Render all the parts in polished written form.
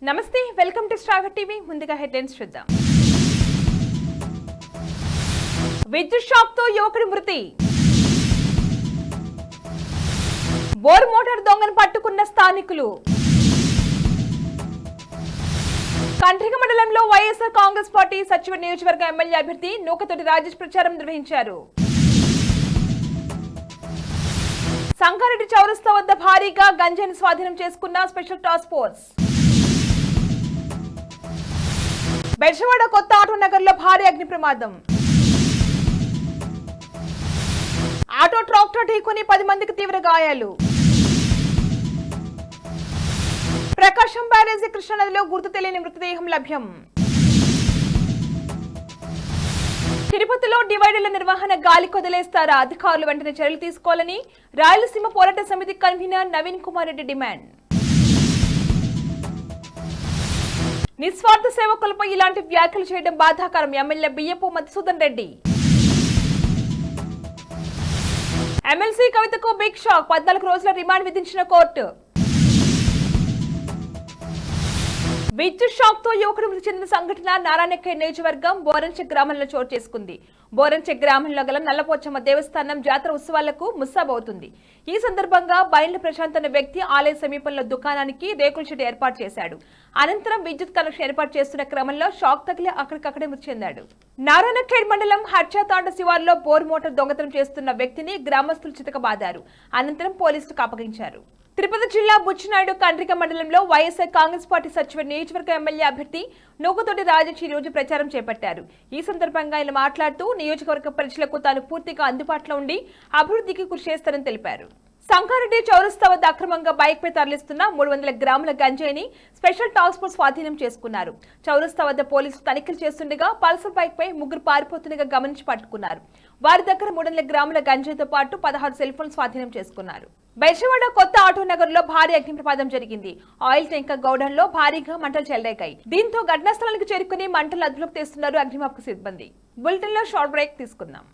నమస్తే, welcome to star TV. ముందుగా headlines చూద్దాం. విద్యుత్ షాక్ తో యువకుడి మృతి. బోర్ మోటార్ దొంగను పట్టుకున్న స్థానికులు. కండ్రిగ మండలంలో వైఎస్ఆర్ కాంగ్రెస్ పార్టీ సచివ నియోజకవర్గ ఎమ్మెల్యే అభ్యర్థి నూకతోటి రాజేష్ ప్రచారం నిర్వహించారు. సంగారెడ్డి చౌరస్తా వద్ద భారీగా గంజాయిని స్వాధీనం చేసుకున్న స్పెషల్ టాస్క్ ఫోర్స్. బెజవాడ కొత్త ఆటో నగర్ లో భారీ అగ్ని ప్రమాదం. ఆటో ట్రాక్టర్ ఢీకొని 10 మందికి తీవ్ర గాయాలు. ప్రకాశం బ్యారేజీ కృష్ణానదిలో గుర్తు తెలియని మృతదేహం లభ్యం. తిరుపతిలో డివైడర్ల నిర్వహణ గాలి కొదిలేస్తారా? అధికారులు వెంటనే చర్యలు తీసుకోవాలని రాయలసీమ పోరాట సమితి కన్వీనర్ నవీన్ కుమార్ రెడ్డి డిమాండ్. నిస్వార్థ సేవకులపై ఇలాంటి వ్యాఖ్యలు చేయడం బాధాకరం. ఎమ్మెల్యే బియ్యపు మధుసూదన్ రెడ్డి. ఎమ్మెల్సీ కవితకు బిగ్ షాక్. 14 రోజుల రిమాండ్ విధించిన కోర్టు. విద్యుత్ షాక్ తో యువకుడు మృతి చెందిన సంఘటన నారాయణఖేడ్ నియోజకవర్గం బోరంచె గ్రామంలో చోటు చేసుకుంది. బోరంచె గ్రామంలో గల నల్లపోచమ్మ దేవస్థానం జాతర ఉత్సవాలకు ముస్తాబవుతుంది. ఈ సందర్భంగా బయలు ప్రశాంత్ అనే వ్యక్తి ఆలయ సమీపంలో దుకాణానికి రేకుల షెడ్ ఏర్పాటు చేశాడు. అనంతరం విద్యుత్ కనెక్షన్ ఏర్పాటు చేస్తున్న క్రమంలో షాక్ తగిలి అక్కడికక్కడే మృతి చెందాడు. నారాయణఖేడ్ మండలం హర్చాతాండ శివార్లో బోర్ మోటార్ దొంగతనం చేస్తున్న వ్యక్తిని గ్రామస్తులు చితకబాదారు. అనంతరం పోలీసులకు అప్పగించారు. తిరుపతి జిల్లా బుచ్చినాయుడు కండ్రిగ మండలంలో వైఎస్ఆర్ కాంగ్రెస్ పార్టీ సచివ నియోజకవర్గ ఎమ్మెల్యే అభ్యర్థి నూకతోటి రాజేష్ ఈ రోజు ప్రచారం చేపట్టారు. ఈ సందర్భంగా ఆయన మాట్లాడుతూ నియోజకవర్గ ప్రజలకు తాను పూర్తిగా అందుబాటులో ఉండి అభివృద్ధికి కృషి చేస్తారని తెలిపారు. సంగారెడ్డి చౌరస్తా వద్ద అక్రమంగా బైక్ పై తరలిస్తున్న 300 గ్రాముల గంజాయిని స్పెషల్ టాస్క్ ఫోర్స్ స్వాధీనం చేసుకున్నారు. చౌరస్తా వద్ద పోలీసులు తనిఖీలు చేస్తుండగా పల్సర్ బైక్ పై 3 పారిపోతుండగా గమనించి పట్టుకున్నారు. వారి దగ్గర 300 గ్రాముల గంజాయితో పాటు 16 సెల్ ఫోన్ స్వాధీనం చేసుకున్నారు. బెజవాడ కొత్త ఆటో నగర్ లో భారీ అగ్ని ప్రమాదం జరిగింది. ఆయిల్ ట్యాంకర్ గౌడన్ లో భారీగా మంటలు చెలరేగాయి. దీంతో ఘటనా స్థలానికి చేరుకుని మంటలు అదుపులోకి తెస్తున్నారు అగ్నిమాపక సిబ్బంది. బులెటిన్ లో షార్ట్ బ్రేక్ తీసుకుందాం.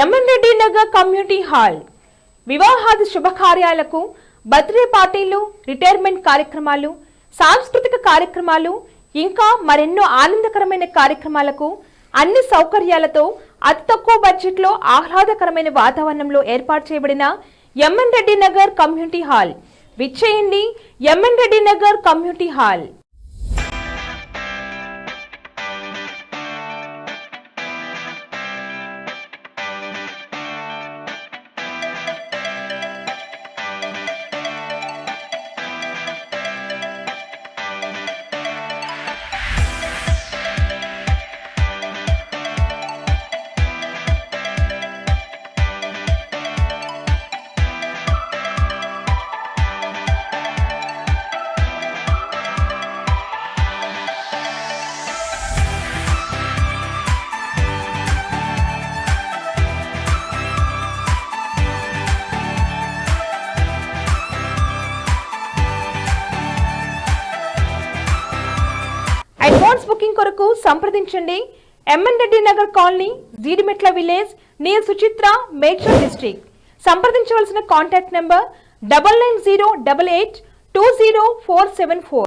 MN Reddy Nagar community hall వివాహాది శుభకార్యాలకు, బర్త్డే పార్టీలు, రిటైర్మెంట్ కార్యక్రమాలు, సాంస్కృతిక కార్యక్రమాలు ఇంకా మరెన్నో ఆనందకరమైన కార్యక్రమాలకు అన్ని సౌకర్యాలతో అతి తక్కువ బడ్జెట్ లో ఆహ్లాదకరమైన వాతావరణంలో ఏర్పాటు చేయబడిన MN Reddy Nagar community hall. విచ్చేయండి MN Reddy Nagar community hall. Advance booking కొరకు సంప్రదించండి. MN Reddy Nagar colony, Jeedimetla village, near Suchitra, Medchal district. సంప్రదించవలసిన contact number 9908820474.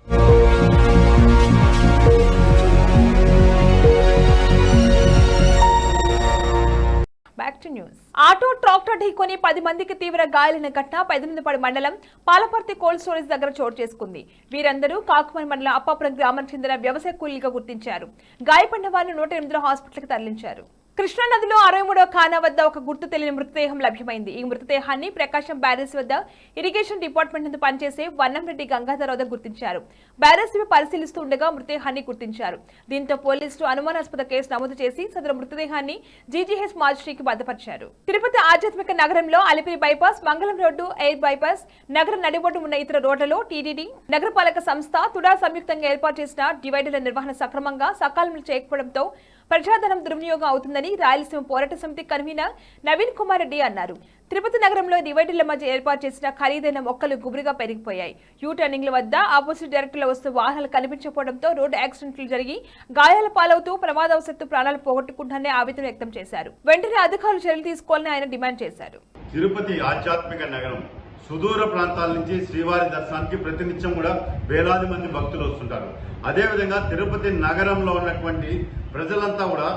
Back to news. Auto tractor ఢీకొని 10 మందికి తీవ్ర గాయాలైన ఘటన పెదనందిపాడు మండలం పాలపర్తి కోల్డ్ స్టోరేజ్ దగ్గర చోటు చేసుకుంది. వీరందరూ కాకుమని మండలం అప్పాపురం గ్రామానికి చెందిన వ్యవసాయ కూలీగా గుర్తించారు. గాయపడిన వారిని 108 హాస్పిటల్కి తరలించారు. కృష్ణానదిలో 63వ ఖానా వద్ద ఒక గుర్తు తెలియని మృతదేహం లభ్యమైంది. ఈ మృతదేహాన్ని ప్రకాశం బ్యారేజ్ వద్ద ఇరిగేషన్ డిపార్ట్మెంట్ నందు పనిచేసే వన్నంరెడ్డి గంగాధర్ వద్ద గుర్తించారు. బ్యారేజ్ పరిశీలిస్తూ ఉండగా మృతదేహాన్ని గుర్తించారు. దీంతో పోలీసులు అనుమానాస్పద కేసు నమోదు చేసి సదరు మృతదేహాన్ని జీజీహెచ్ మార్చురీకి భద్రపరిచారు. తిరుపతి ఆధ్యాత్మిక నగరంలో అలిపిరి బైపాస్, మంగళం రోడ్డు, ఎయిర్ బైపాస్, నగర నడిబొడ్డు ఉన్న ఇతర రోడ్లలో టీటీడీ, నగరపాలక సంస్థ, తుడా సంయుక్తంగా ఏర్పాటు చేసిన డివైడర్ల నిర్వహణ సక్రమంగా సకాలంలో చేయకపోవడంతో ప్రజాధనం దుర్వినియోగం అవుతుందని రాయలసీమ పోరాట సమితి కన్వీనర్ నవీన్ కుమార్ రెడ్డి అన్నారు. తిరుపతి నగరంలో డివైడర్ల మధ్య ఏర్పాటు చేసిన ఖరీదైన మొక్కలు గుబురుగా పెరిగిపోయాయి. యూ టర్నింగ్ల వద్ద ఆపోజిట్ డైరెక్టర్ల వస్తూ వాహనాలు కనిపించకపోవడంతో రోడ్డు యాక్సిడెంట్లు జరిగి గాయాల పాలవుతూ ప్రమాదవశాత్తు ప్రాణాలు పోగొట్టుకుంటారని ఆవేదన వ్యక్తం చేశారు. వెంటనే అధికారులు చర్యలు తీసుకోవాలని ఆయన డిమాండ్ చేశారు. తిరుపతి ఆధ్యాత్మిక నగరం. సుదూర ప్రాంతాల నుంచి శ్రీవారి దర్శనానికి ప్రతినిత్యం కూడా వేలాది మంది భక్తులు వస్తుంటారు. అదేవిధంగా తిరుపతి నగరంలో ఉన్నటువంటి ప్రజలంతా కూడా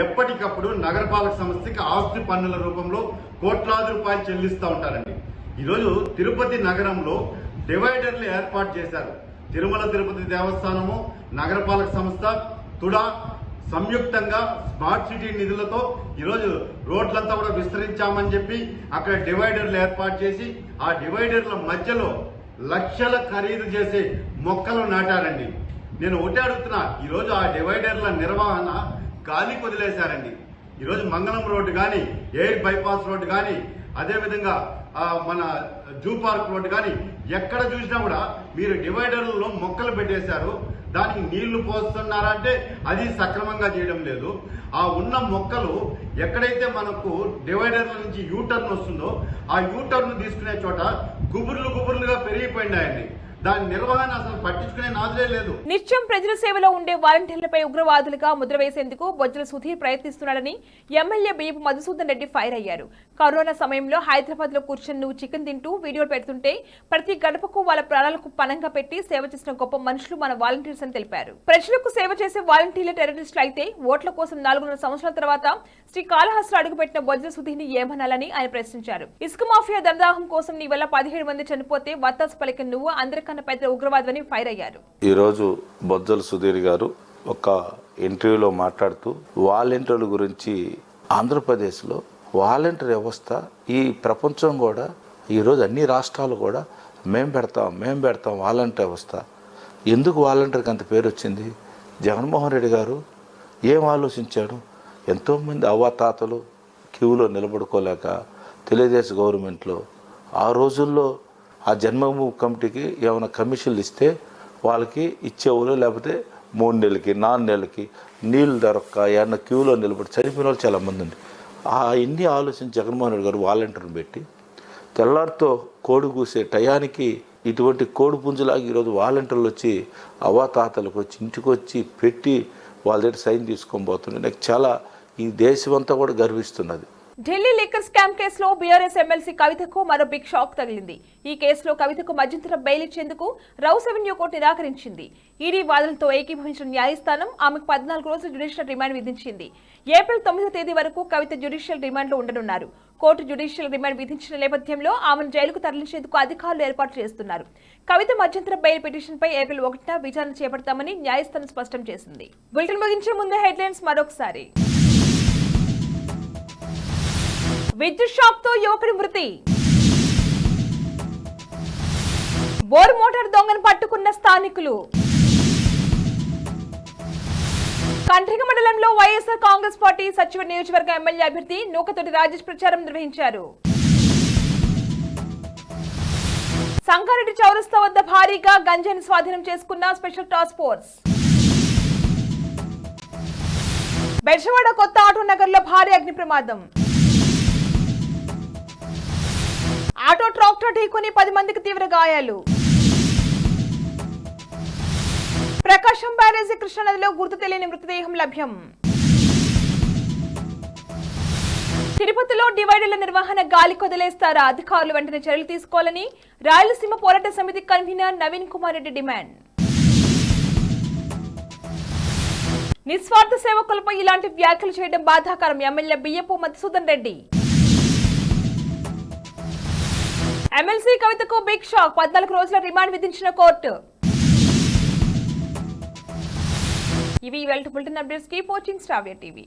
ఎప్పటికప్పుడు నగరపాలక సంస్థకి ఆస్తి పన్నుల రూపంలో కోట్లాది రూపాయలు చెల్లిస్తూ ఉంటారండి. ఈరోజు తిరుపతి నగరంలో డివైడర్లు ఏర్పాటు చేశారు. తిరుమల తిరుపతి దేవస్థానము, నగరపాలక సంస్థ, తుడా సంయుక్తంగా స్మార్ట్ సిటీ నిధులతో ఈరోజు రోడ్లంతా కూడా విస్తరించామని చెప్పి అక్కడ డివైడర్లు ఏర్పాటు చేసి ఆ డివైడర్ల మధ్యలో లక్షల ఖరీదు చేసే మొక్కలు నాటారండి. నేను ఒకటే అడుగుతున్నా, ఈరోజు ఆ డివైడర్ల నిర్వహణ గాలి వదిలేశారండి. ఈరోజు మంగళం రోడ్డు కానీ, ఎయిర్ బైపాస్ రోడ్డు కానీ, అదేవిధంగా మన జూ పార్క్ రోడ్డు కానీ ఎక్కడ చూసినా కూడా మీరు డివైడర్లలో మొక్కలు పెట్టేశారు. దానికి నీళ్లు పోస్తున్నారా అంటే అది సక్రమంగా చేయడం లేదు. ఆ ఉన్న మొక్కలు ఎక్కడైతే మనకు డివైడర్ల నుంచి యూటర్న్ వస్తుందో ఆ యూటర్న్ తీసుకునే చోట గుబుర్లుగా పెరిగిపోయినాయండి. దాని నిర్వహణ అసలు పట్టించుకునే నాదులే లేదు. నిత్యం ప్రజల సేవలో ఉండే వాలంటీర్లపై ఉగ్రవాదులుగా ముద్ర వేసేందుకు బొజ్జల సుధీర్ ప్రయత్నిస్తున్నాడని ఎమ్మెల్యే బియ్యపు మధుసూదన్ రెడ్డి ఫైర్ అయ్యారు. కరోనా సమయంలో హైదరాబాద్ లో కూర్చొని నువ్వు చికెన్ తింటూ వీడియోలు పెడుతుంటే ప్రతి గడపకు వాళ్ళ ప్రాణాలకు పణంగా పెట్టి సేవ చేసిన గొప్ప మనుషులు మన వాలంటీర్స్ అని తెలిపారు. ప్రజలకు సేవ చేసే వాలంటీర్ల టెర్రరిస్టులు అయితే ఓట్ల కోసం 4 సంవత్సరాల తర్వాత శ్రీకాళహస్తిలో అడుగుపెట్టిన బొజ్జల సుధీర్ ని ఏమనాలని ఆయన ప్రశ్నించారు. ఇసుక మాఫియా దందాహం కోసం నీ వల్ల 17 మంది చనిపోతే వత్తాసు పలికిన నువ్వు అందరికన్నా పెద్ద ఉగ్రవాదని ఫైర్ అయ్యారు. ఈ రోజు బొజ్జల సుధీర్ గారు ఒక ఇంటర్వ్యూలో మాట్లాడుతూ వాలంటీర్ల గురించి ఆంధ్రప్రదేశ్లో వాలంటీర్ వ్యవస్థ ఈ ప్రపంచం కూడా ఈరోజు అన్ని రాష్ట్రాలు కూడా మేము పెడతాం వాలంటీర్ వ్యవస్థ. ఎందుకు వాలంటీర్కి అంత పేరు వచ్చింది? జగన్మోహన్ రెడ్డి గారు ఏం ఆలోచించాడు? ఎంతోమంది అవ్వాతాతలు క్యూలో నిలబడుకోలేక తెలుగుదేశం గవర్నమెంట్లో ఆ రోజుల్లో ఆ జన్మభూమి కమిటీకి ఏమైనా కమిషన్లు ఇస్తే వాళ్ళకి ఇచ్చేవాళ్ళు, లేకపోతే 3 నెలలకి 4 నెలలకి నీళ్ళు దొరక్క ఏమన్నా క్యూలో నిలబడి చనిపోయిన వాళ్ళు చాలామంది ఉంది. ఇన్ని ఆలోచించి జగన్మోహన్ రెడ్డి గారు వాలంటీర్ని పెట్టి తెల్లారితో కోడి కూసే టయానికి ఇటువంటి కోడి పుంజులాగా ఈరోజు వాలంటీర్లు వచ్చి అవ్వాతాతలకు వచ్చి ఇంటికి వచ్చి పెట్టి వాళ్ళ దగ్గర సైన్ తీసుకొని పోతున్నాయి. నాకు చాలా ఈ దేశం అంతా కూడా గర్విస్తున్నది. ఢిల్లీ లిక్కర్ స్కామ్ కేసులో బీఆర్ఎస్ ఎమ్మెల్సీ కవితకు మరో బిగ్ షాక్ తగిలింది. ఈ కేసులో కవితకు మధ్యంతర బెయిల్ ఇచ్చేందుకు రౌస్ అవెన్యూ కోర్టు నిరాకరించింది. ఈడీ వాదనలతో ఏకీభవించిన న్యాయస్థానం ఆమెకు 14 రోజుల జ్యుడిషియల్ రిమాండ్ విధించింది. ఏప్రిల్ 9వ తేదీ వరకు కవిత జ్యుడిషియల్ రిమాండ్లో ఉండనున్నారు. కోర్టు జ్యుడిషియల్ రిమాండ్ విధించిన నేపథ్యంలో ఆమెను జైలుకు తరలించేందుకు అధికారులు ఏర్పాటు చేస్తున్నారు. కవిత మధ్యంతర బెయిల్ పిటిషన్పై ఏప్రిల్ 1న విచారణ చేపడతామని న్యాయస్థానం స్పష్టం చేసింది. బులెటిన్ ముగించే ముందే హెడ్లైన్స్ మరొకసారి. విద్యుత్ షాక్ తో యువకుడి మృతి. బోర్ మోటార్ దొంగను పట్టుకున్న స్థానికులు. కండ్రిగ మండలంలో వైఎస్ఆర్ కాంగ్రెస్ పార్టీ సచివ నియోజకవర్గ ఎమ్మెల్యే అభ్యర్థి నూకతోటి రాజేష్ ప్రచారం నిర్వహించారు. సంగారెడ్డి చౌరస్తా వద్ద భారీగా గంజాయిని స్వాధీనం చేసుకున్న స్పెషల్ టాస్క్ ఫోర్స్. బెజవాడ కొత్త ఆటో నగర్ లో భారీ అగ్ని ప్రమాదం. ఆటో ట్రాక్టర్ ఢీకొని 10 మందికి తీవ్ర గాయాలు. ప్రకాశం బ్యారేజీ కృష్ణానదిలో గుర్తు తెలియని మృతదేహం లభ్యం. తిరుపతిలో డివైడర్ల నిర్వహణ గాలి కొదిలేస్తారా? అధికారులు వెంటనే చర్యలు తీసుకోవాలని రాయలసీమ పోరాట సమితి కన్వీనర్ నవీన్ కుమార్ రెడ్డి డిమాండ్. నిస్వార్థ సేవకులపై ఇలాంటి వ్యాఖ్యలు చేయడం బాధాకరం. ఎమ్మెల్యే బియ్యపు మధుసూదన్ రెడ్డి. ఎమ్మెల్సీ కవితకు బిగ్ షాక్. 14 రోజుల రిమాండ్ విధించిన కోర్టు. ఇవి ఇవాల్టి bulletin updates. Keep watching star TV.